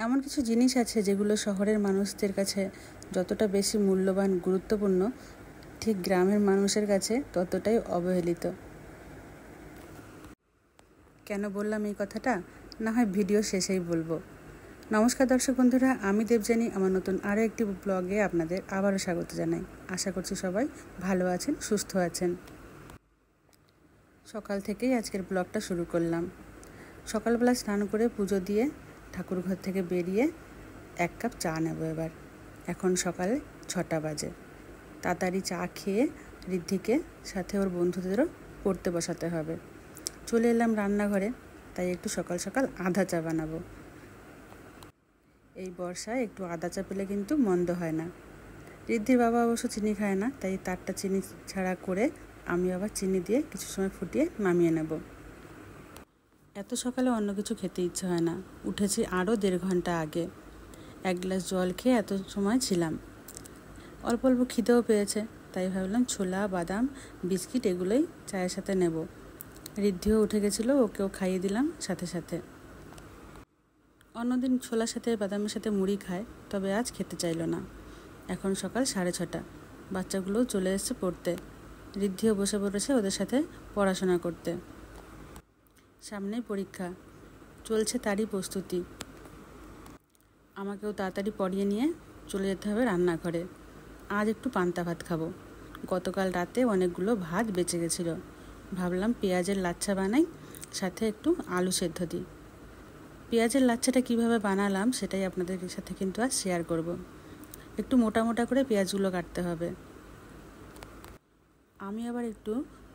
এমন কিছু জিনিস আছে যেগুলো শহরের মানুষদের কাছে যতটা বেশি মূল্যবান গুরুত্বপূর্ণ, ঠিক গ্রামের মানুষের কাছে ততটাই অবহেলিত। কেন বললাম এই কথাটা না হয় ভিডিও শেষেই বলবো। নমস্কার দর্শক বন্ধুরা, আমি দেবযানী আমার নতুন আরও একটি ব্লগে আপনাদের আবারও স্বাগত জানাই। আশা করছি সবাই ভালো আছেন, সুস্থ আছেন। সকাল থেকেই আজকের ব্লগটা শুরু করলাম। সকালবেলা স্নান করে পুজো দিয়ে ঠাকুর ঘর থেকে বেরিয়ে 1 কাপ চা নেব। এবার এখন সকাল 6টা বাজে। তাড়াতাড়ি চা খেয়ে ঋদ্ধিকে সাথে ওর বন্ধুদেরও পড়তে বসাতে হবে। চলে এলাম রান্নাঘরে, তাই একটু সকাল সকাল আদা চা বানাবো। এই বর্ষায় একটু আদা চা পেলে কিন্তু মন্দ হয় না। ঋদ্ধির বাবা অবশ্য চিনি খায় না, তাই তারটা চিনি ছাড়া করে আমি আবার চিনি দিয়ে কিছু সময় ফুটিয়ে নামিয়ে নেব। এত সকালে অন্য কিছু খেতে ইচ্ছে হয় না। উঠেছি আরও 1.5 ঘন্টা আগে। 1 গ্লাস জল খেয়ে এত সময় ছিলাম। অল্প অল্প খিদেও পেয়েছে, তাই ভাবলাম ছোলা, বাদাম, বিস্কিট এগুলোই চায়ের সাথে নেব। ঋদ্ধিও উঠে গেছিলো, ওকেও খাইয়ে দিলাম সাথে সাথে। অন্যদিন ছোলার সাথে বাদামের সাথে মুড়ি খায়, তবে আজ খেতে চাইলো না। এখন সকাল 6:30। বাচ্চাগুলোও চলে এসেছে পড়তে। ঋদ্ধিও বসে পড়েছে ওদের সাথে পড়াশোনা করতে। সামনেই পরীক্ষা, চলছে তারই প্রস্তুতি। আমাকেও তাড়াতাড়ি পড়িয়ে নিয়ে চলে যেতে হবে রান্নাঘরে। আজ একটু পান্তা ভাত খাবো। গতকাল রাতে অনেকগুলো ভাত বেঁচে গেছিলো। ভাবলাম পেঁয়াজের লাচ্ছা বানাই, সাথে একটু আলু সেদ্ধ দিই। পেঁয়াজের লাচ্ছাটা কিভাবে বানালাম সেটাই আপনাদের সাথে কিন্তু আজ শেয়ার করব। একটু মোটা মোটা করে পেঁয়াজগুলো কাটতে হবে। আমি আবার একটু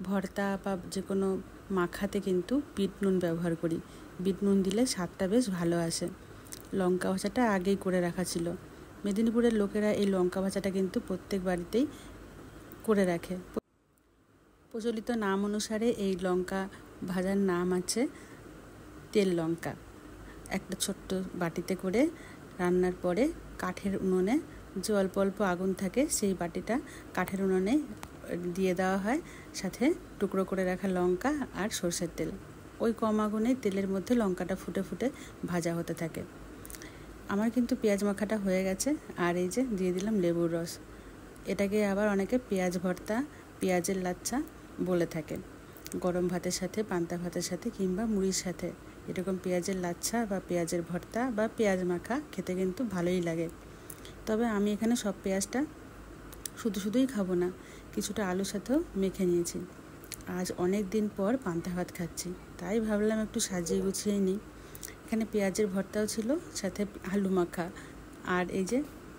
ভর্তা বা যে কোনো মাখাতে কিন্তু বিট নুন ব্যবহার করি। বিট নুন দিলে স্বাদটা বেশ ভালো আসে। লঙ্কা ভাজাটা আগেই করে রাখা ছিল। মেদিনীপুরের লোকেরা এই লঙ্কা ভাজাটা কিন্তু প্রত্যেক বাড়িতেই করে রাখে। প্রচলিত নাম অনুসারে এই লঙ্কা ভাজার নাম আছে তেল লঙ্কা। একটা ছোট্ট বাটিতে করে রান্নার পরে কাঠের উনুনে যে অল্প অল্প আগুন থাকে সেই বাটিটা কাঠের উনুনে দিয়ে দেওয়া হয়, সাথে টুকরো করে রাখা লঙ্কা আর সরষের তেল। ওই কম আগুনে তেলের মধ্যে লঙ্কাটা ফুটে ফুটে ভাজা হতে থাকে। আমার কিন্তু পেঁয়াজ মাখাটা হয়ে গেছে, আর এই যে দিয়ে দিলাম লেবুর রস। এটাকে আবার অনেকে পেঁয়াজ ভর্তা, পেঁয়াজের লাচ্ছা বলে থাকে। গরম ভাতের সাথে, পান্তা ভাতের সাথে কিংবা মুড়ির সাথে এরকম পেঁয়াজের লাচ্ছা বা পেঁয়াজের ভর্তা বা পেঁয়াজ মাখা খেতে কিন্তু ভালোই লাগে। তবে আমি এখানে সব পেঁয়াজটা শুধুই খাবো না, কিছুটা আলুর সাথেও মেখে নিয়েছি। আজ অনেক দিন পর পান্তা ভাত খাচ্ছি, তাই ভাবলাম একটু সাজিয়ে গুছিয়ে নিই। এখানে পেঁয়াজের ভর্তাও ছিল, সাথে আলু মাখা, আর এই যে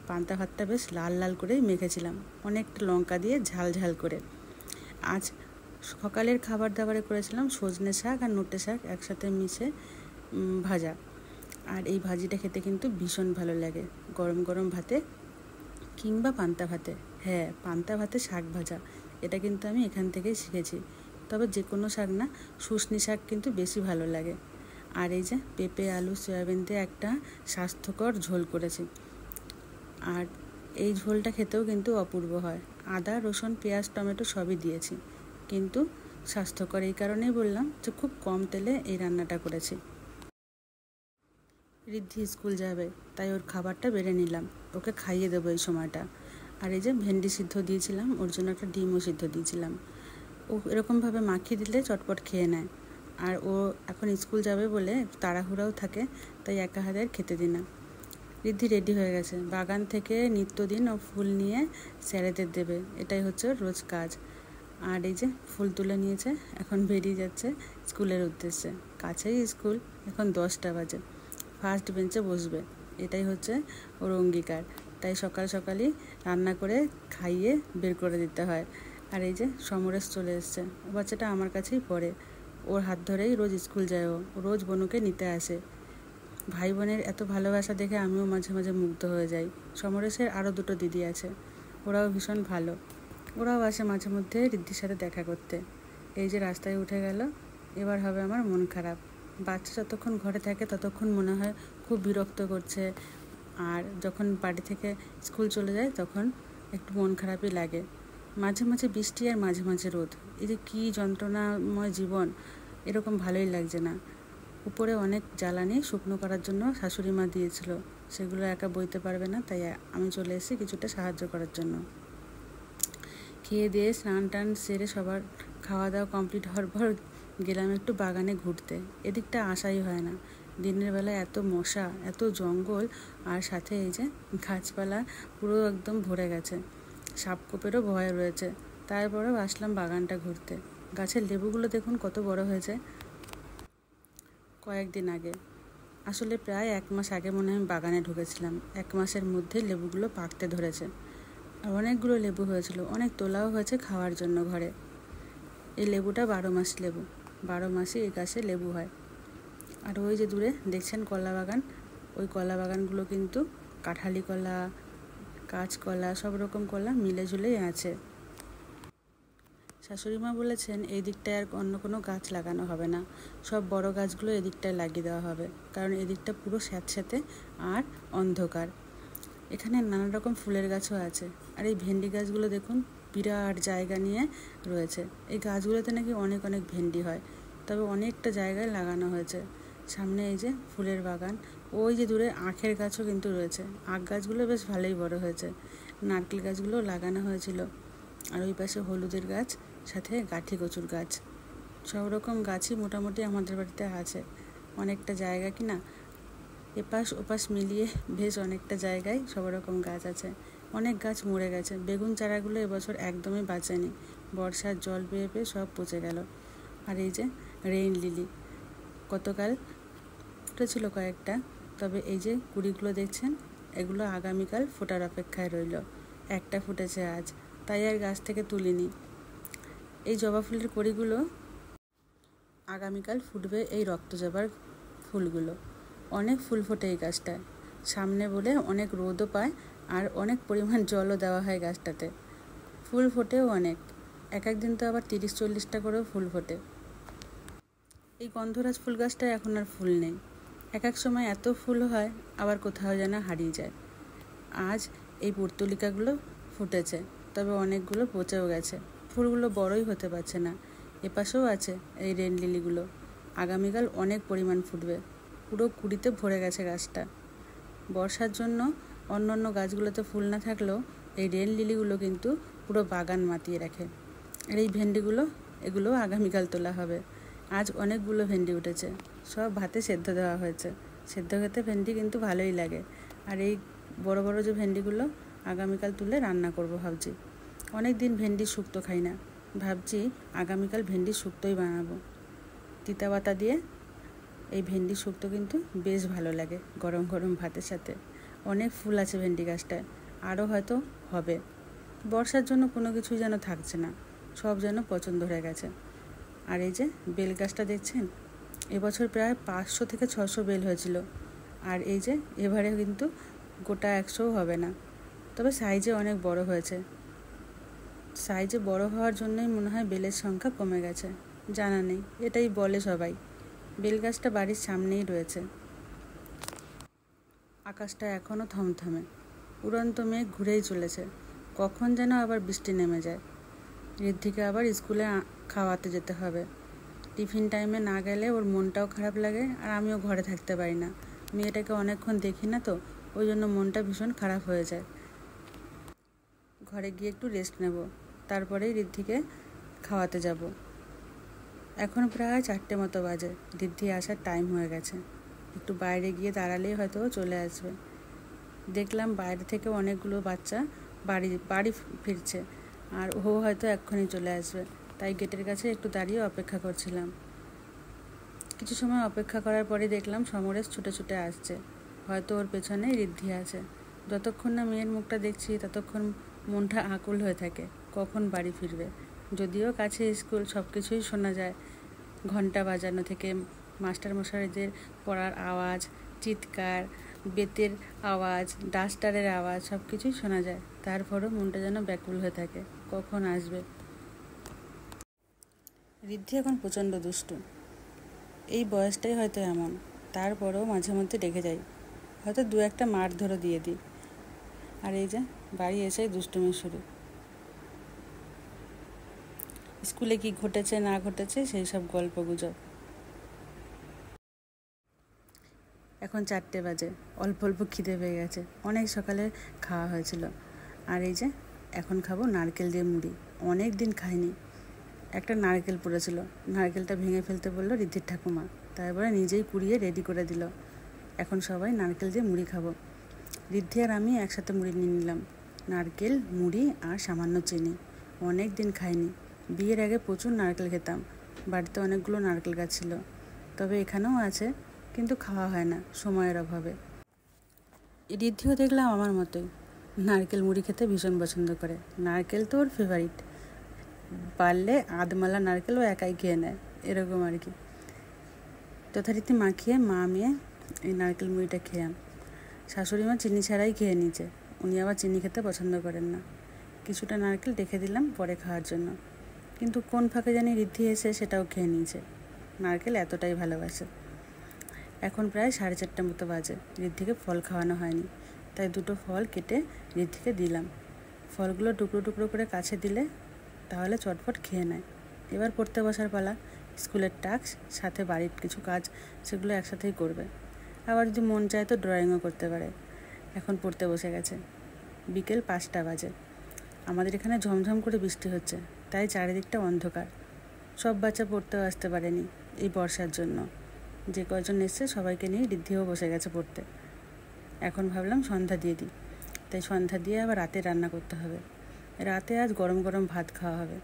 পান্তা ভাতটা বেশ লাল লাল করেই মেখেছিলাম, অনেকটা লঙ্কা দিয়ে ঝাল ঝাল করে। আজ সকালের খাবার দাবারে করেছিলাম সজনে শাক আর নোটে শাক একসাথে মিশে ভাজা। আর এই ভাজিটা খেতে কিন্তু ভীষণ ভালো লাগে গরম গরম ভাতে কিংবা পান্তা ভাতে। হ্যাঁ, পান্তা ভাতে শাক ভাজা, এটা কিন্তু আমি এখান থেকেই শিখেছি। তবে যে কোনো শাক না, শুশনি শাক কিন্তু বেশি ভালো লাগে। আর এই যে পেঁপে, আলু, সয়াবিন দিয়ে একটা স্বাস্থ্যকর ঝোল করেছি। আর এই ঝোলটা খেতেও কিন্তু অপূর্ব হয়। আদা, রসুন, পেঁয়াজ, টমেটো সবই দিয়েছি, কিন্তু স্বাস্থ্যকর এই কারণেই বললাম যে খুব কম তেলে এই রান্নাটা করেছি। ঋদ্ধি স্কুল যাবে, তাই ওর খাবারটা বেড়ে নিলাম, ওকে খাইয়ে দেবো এই সময়টা। আর এই যে ভেন্ডি সিদ্ধ দিয়েছিলাম, ওর জন্য একটা ডিমও সিদ্ধ দিয়েছিলাম। ও এরকমভাবে মাখিয়ে দিলে চটপট খেয়ে নেয়। আর ও এখন স্কুল যাবে বলে তাড়াহুড়াও থাকে, তাই একা হাতে আর খেতে দিই না। ঋদ্ধি রেডি হয়ে গেছে, বাগান থেকে নিত্যদিন ও ফুল নিয়ে স্যারেদের দেবে, এটাই হচ্ছে ওর রোজ কাজ। আর এই যে ফুল তুলে নিয়েছে, এখন বেরিয়ে যাচ্ছে স্কুলের উদ্দেশ্যে। কাছেই স্কুল, এখন 10টা বাজে। ফার্স্ট বেঞ্চে বসবে, এটাই হচ্ছে ওর অঙ্গীকার। তাই সকাল সকালই রান্না করে খাইয়ে বের করে দিতে হয়। আর এই যে সমরেশ চলে এসছে, ও বাচ্চাটা আমার কাছেই পড়ে। ওর হাত ধরেই রোজ স্কুল যায়, ও রোজ বনুকে নিতে আসে। ভাই বোনের এত ভালোবাসা দেখে আমিও মাঝে মাঝে মুগ্ধ হয়ে যাই। সমরেশের আরও 2টো দিদি আছে, ওরাও ভীষণ ভালো। ওরাও আসে মাঝে মধ্যে ঋদ্ধির সাথে দেখা করতে। এই যে রাস্তায় উঠে গেল, এবার হবে আমার মন খারাপ। বাচ্চা যতক্ষণ ঘরে থাকে ততক্ষণ মনে হয় খুব বিরক্ত করছে, আর যখন বাড়ি থেকে স্কুল চলে যায় তখন একটু মন খারাপই লাগে। মাঝে মাঝে বৃষ্টি আর মাঝে মাঝে রোদ, এই যে কী যন্ত্রণাময় জীবন, এরকম ভালোই লাগছে না। উপরে অনেক জ্বালানি শুকনো করার জন্য শাশুড়ি মা দিয়েছিল, সেগুলো একা বইতে পারবে না, তাই আমি চলে এসেছি কিছুটা সাহায্য করার জন্য। খেয়ে দিয়ে স্নান টান সেরে সবার খাওয়া দাওয়া কমপ্লিট হওয়ার পর গেলাম একটু বাগানে ঘুরতে। এদিকটা আসাই হয় না, দিনের বেলা এত মশা, এত জঙ্গল, আর সাথে এই যে গাছপালা পুরো একদম ভরে গেছে, সাপকোপেরও ভয় রয়েছে। তারপরেও আসলাম বাগানটা ঘুরতে। গাছের লেবুগুলো দেখুন কত বড় হয়েছে। কয়েকদিন আগে, আসলে প্রায় 1 মাস আগে মনে হয় আমি বাগানে ঢুকেছিলাম। 1 মাসের মধ্যে লেবুগুলো পাকতে ধরেছে, আর অনেকগুলো লেবু হয়েছিল, অনেক তোলাও হয়েছে খাওয়ার জন্য ঘরে। এই লেবুটা 12 মাস লেবু, 12 মাসে এই গাছে লেবু হয়। আর ওই যে দূরে দেখছেন কলা বাগান, ওই কলা বাগানগুলো কিন্তু কাঁঠালি কলা, কাঁচকলা, সব রকম কলা মিলে ঝুলেই আছে। শাশুড়ি মা বলেছেন এই দিকটায় আর অন্য কোনো গাছ লাগানো হবে না, সব বড় গাছগুলো এদিকটায় লাগিয়ে দেওয়া হবে, কারণ এদিকটা পুরো স্যাঁতস্যাঁতে আর অন্ধকার। এখানে নানা রকম ফুলের গাছও আছে। আর এই ভেন্ডি গাছগুলো দেখুন বিরাট জায়গা নিয়ে রয়েছে। এই গাছগুলোতে নাকি অনেক অনেক ভেন্ডি হয়, তবে অনেকটা জায়গায় লাগানো হয়েছে। সামনে এই যে ফুলের বাগান, ওই যে দূরে আখের গাছও কিন্তু রয়েছে। আখ গাছগুলো বেশ ভালোই বড় হয়েছে। নারকেল গাছগুলোও লাগানো হয়েছিল। আর ওই পাশে হলুদের গাছ, সাথে গাঠি কচুর গাছ, সব রকম গাছই মোটামুটি আমাদের বাড়িতে আছে। অনেকটা জায়গা কি না, এপাশ ওপাশ মিলিয়ে বেশ অনেকটা জায়গায় সব রকম গাছ আছে। অনেক গাছ মরে গেছে, বেগুন চারাগুলো এবছর একদমই বাঁচেনি, বর্ষার জল পেয়ে পেয়ে সব পচে গেল। আর এই যে রেইন লিলি গতকাল ফুটেছিল কয়েকটা, তবে এই যে কুড়িগুলো দেখছেন, এগুলো আগামীকাল ফোটার অপেক্ষায় রইল। একটা ফুটেছে আজ, তাই আর গাছ থেকে তুলিনি। এই জবা ফুলের কড়িগুলো আগামীকাল ফুটবে, এই রক্তজবার ফুলগুলো। অনেক ফুল ফোটে এই গাছটায়, সামনে বলে অনেক রোদও পায়, আর অনেক পরিমাণ জলও দেওয়া হয় গাছটাতে। ফুল ফোটেও অনেক, এক একদিন তো আবার 30-40টা করেও ফুল ফোটে। এই গন্ধরাজ ফুল গাছটায় এখন আর ফুল নেই। এক এক সময় এত ফুল হয়, আবার কোথাও যেন হারিয়ে যায়। আজ এই পর্তুলিকাগুলো ফুটেছে, তবে অনেকগুলো পচেও গেছে, ফুলগুলো বড়ই হতে পারছে না। এপাশেও আছে এই রেন লিলিগুলো, আগামীকাল অনেক পরিমাণ ফুটবে, পুরো কুড়িতে ভরে গেছে গাছটা। বর্ষার জন্য অন্য অন্য গাছগুলোতে ফুল না থাকলেও এই রেন লিলিগুলো কিন্তু পুরো বাগান মাতিয়ে রাখে। আর এই ভেন্ডিগুলো, এগুলো আগামীকাল তোলা হবে। আজ অনেকগুলো ভেন্ডি উঠেছে, সব ভাতে সেদ্ধ দেওয়া হয়েছে। সেদ্ধ খেতে ভেন্ডি কিন্তু ভালোই লাগে। আর এই বড় বড় যে ভেন্ডিগুলো আগামীকাল তুলে রান্না করব ভাবছি। অনেক দিন ভেন্ডি শুক্তো খাই না, ভাবছি আগামীকাল ভেন্ডি শুক্তোই বানাবো। তিতা পাতা দিয়ে এই ভেন্ডি শুক্তো কিন্তু বেশ ভালো লাগে গরম গরম ভাতের সাথে। অনেক ফুল আছে ভেন্ডি গাছটায়, আরও হয়তো হবে। বর্ষার জন্য কোনো কিছুই যেন থাকছে না, সব যেন পছন্দ হয়ে গেছে। আর এই যে বেল গাছটা দেখছেন, এবছর প্রায় 500 থেকে 600 বেল হয়েছিল। আর এই যে এবারে কিন্তু গোটা 100ও হবে না, তবে সাইজে অনেক বড় হয়েছে। সাইজে বড় হওয়ার জন্যই মনে হয় বেলের সংখ্যা কমে গেছে, জানা নেই, এটাই বলে সবাই। বেল গাছটা বাড়ির সামনেই রয়েছে। আকাশটা এখনও থমথমে, উড়ন্ত মেঘ ঘুরেই চলেছে, কখন যেন আবার বৃষ্টি নেমে যায়। ঋদ্ধিকে আবার স্কুলে খাওয়াতে যেতে হবে। টিফিন টাইমে না গেলে ওর মনটাও খারাপ লাগে, আর আমিও ঘরে থাকতে পারি না। মেয়েটাকে অনেকক্ষণ দেখি না তো, ওই জন্য মনটা ভীষণ খারাপ হয়ে যায়। ঘরে গিয়ে একটু রেস্ট নেব, তারপরেই ঋদ্ধিকে খাওয়াতে যাব। এখন প্রায় 4টে মতো বাজে, ঋদ্ধি আসার টাইম হয়ে গেছে। একটু বাইরে গিয়ে দাঁড়ালেই হয়তো চলে আসবে। দেখলাম বাইরে থেকে অনেকগুলো বাচ্চা বাড়ি ফিরছে, আর ও হয়তো এক্ষুনি চলে আসবে, তাই গেটের কাছে একটু দাঁড়িয়ে অপেক্ষা করছিলাম। কিছু সময় অপেক্ষা করার পরে দেখলাম সমরেশ ছুটে ছুটে আসছে, হয়তো ওর পেছনে ঋদ্ধি আছে। যতক্ষণ না মেয়ের মুখটা দেখছি ততক্ষণ মনটা আকুল হয়ে থাকে, কখন বাড়ি ফিরবে। যদিও কাছে স্কুল, সব কিছুই শোনা যায়, ঘন্টা বাজানো থেকে মাস্টারমশাইদের পড়ার আওয়াজ, চিৎকার, বেতের আওয়াজ, ডাস্টারের আওয়াজ, সব কিছুই শোনা যায়। তারপরও মনটা যেন ব্যাকুল হয়ে থাকে, কখন আসবে। ঋদ্ধি এখন প্রচণ্ড দুষ্টু, এই বয়সটাই হয়তো এমন, তারপরেও মাঝে মধ্যে রেগে যাই, হয়তো 2-1টা মারধরও দিয়ে দিই। আর এই যে বাড়ি এসেই দুষ্টুমি শুরু। স্কুলে কি ঘটেছে না ঘটেছে সেই সব গল্পগুজব। এখন 4টে বাজে, অল্প অল্প খিদে পেয়ে গেছে, অনেক সকালে খাওয়া হয়েছিল। আর এই যে এখন খাবো নারকেল দিয়ে মুড়ি, অনেক দিন খাইনি। একটা নারকেল পড়েছিল, নারকেলটা ভেঙে ফেলতে বললো রিদ্ধির ঠাকুমা, তারপরে নিজেই কুড়িয়ে রেডি করে দিল। এখন সবাই নারকেল দিয়ে মুড়ি খাবো। রিদ্ধি আর আমি একসাথে মুড়ি নিয়ে নিলাম, নারকেল, মুড়ি আর সামান্য চিনি। অনেক দিন খাইনি। বিয়ের আগে প্রচুর নারকেল খেতাম, বাড়িতে অনেকগুলো নারকেল গাছ ছিল, তবে এখানেও আছে, কিন্তু খাওয়া হয় না সময়ের অভাবে। রিদ্ধিও দেখলাম আমার মতোই নারকেল মুড়ি খেতে ভীষণ পছন্দ করে, নারকেল তো ওর ফেভারিট, পারলে আধমালা নারকেলও একাই খেয়ে নেয়, এরকম আর কি। যথারীতি মাখিয়ে মা মেয়ে এই নারকেল মুড়িটা খেলাম। শাশুড়ি মা চিনি ছাড়াই খেয়ে নিয়েছে, উনি আবার চিনি খেতে পছন্দ করেন না। কিছুটা নারকেল রেখে দিলাম পরে খাওয়ার জন্য, কিন্তু কোন ফাঁকে জানি রিদ্ধি এসে সেটাও খেয়ে নিয়েছে, নারকেল এতটাই ভালোবাসে। এখন প্রায় 4:30 মতো বাজে, রিদ্ধিকে ফল খাওয়ানো হয়নি, তাই 2টো ফল কেটে রিদ্ধিকে দিলাম। ফলগুলো টুকরো টুকরো করে কাছে দিলে তাহলে চটপট খেয়ে নেয়। এবার পড়তে বসার পালা, স্কুলের টাস্ক সাথে বাড়ির কিছু কাজ, সেগুলো একসাথেই করবে। আবার যদি মন চায় তো ড্রয়িংও করতে পারে। এখন পড়তে বসে গেছে। বিকেল 5টা বাজে। আমাদের এখানে ঝমঝম করে বৃষ্টি হচ্ছে, তাই চারিদিকটা অন্ধকার। সব বাচ্চা পড়তেও আসতে পারেনি এই বর্ষার জন্য, যে কজন এসছে সবাইকে নিয়ে রিদ্ধিও বসে গেছে পড়তে। এখন ভাবলাম সন্ধ্যা দিয়ে দিই, তাই সন্ধ্যা দিয়ে আবার রাতে রান্না করতে হবে। রাতে আজ গরম গরম ভাত খাওয়া হবে,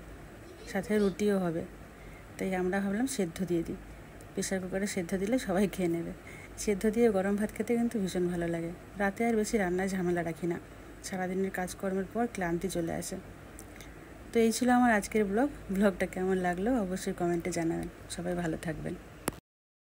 সাথে রুটিও হবে, তাই আমরা ভাবলাম সেদ্ধ দিয়ে দিই। প্রেশার কুকারে সেদ্ধ দিলে সবাই খেয়ে নেবে। সেদ্ধ দিয়ে গরম ভাত খেতে কিন্তু ভীষণ ভালো লাগে। রাতে আর বেশি রান্নার ঝামেলা রাখি না, সারাদিনের কাজকর্মের পর ক্লান্তি চলে আসে। তো এই ছিল আমার আজকের ব্লগটা কেমন লাগলো অবশ্যই কমেন্টে জানাবেন। সবাই ভালো থাকবেন।